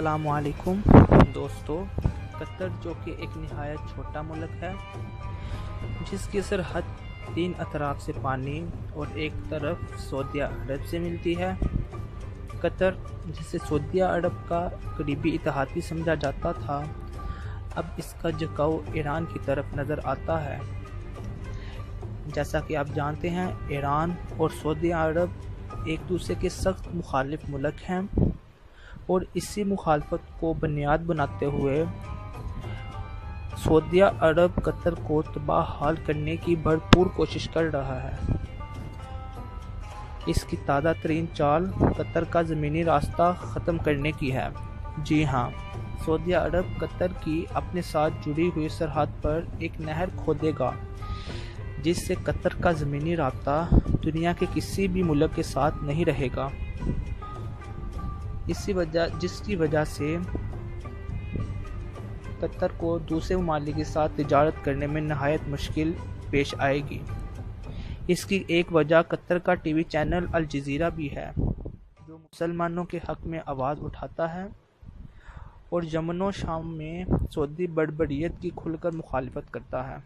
السلام علیکم دوستو، قطر جو کہ ایک نہایت چھوٹا ملک ہے جس کی سرحد 3 اطراف سے پانی اور ایک طرف سعودیہ عرب سے ملتی ہے۔ قطر جسے سعودیہ عرب کا قریبی اتحادی سمجھا جاتا تھا، اب اس کا جھکاؤ ایران کی طرف نظر آتا ہے۔ جیسا کہ آپ جانتے ہیں، ایران اور سعودیہ عرب ایک دوسرے کے سخت مخالف ملک ہیں اور اسی مخالفت کو بنیاد بناتے ہوئے سعودیہ عرب قطر کو تباہ حال کرنے کی بھرپور کوشش کر رہا ہے۔ اس کی تازہ ترین چال قطر کا زمینی راستہ ختم کرنے کی ہے۔ جی ہاں، سعودیہ عرب قطر کی اپنے ساتھ جڑی ہوئی سرحد پر ایک نہر کھودے گا جس سے قطر کا زمینی رابطہ دنیا کے کسی بھی ملک کے ساتھ نہیں رہے گا، جس کی وجہ سے قطر کو دوسرے ممالک کے ساتھ تجارت کرنے میں نہایت مشکل پیش آئے گی۔ اس کی ایک وجہ قطر کا ٹی وی چینل الجزیرہ بھی ہے، جو مسلمانوں کے حق میں آواز اٹھاتا ہے اور یمن و شام میں سعودی بربریت کی کھل کر مخالفت کرتا ہے۔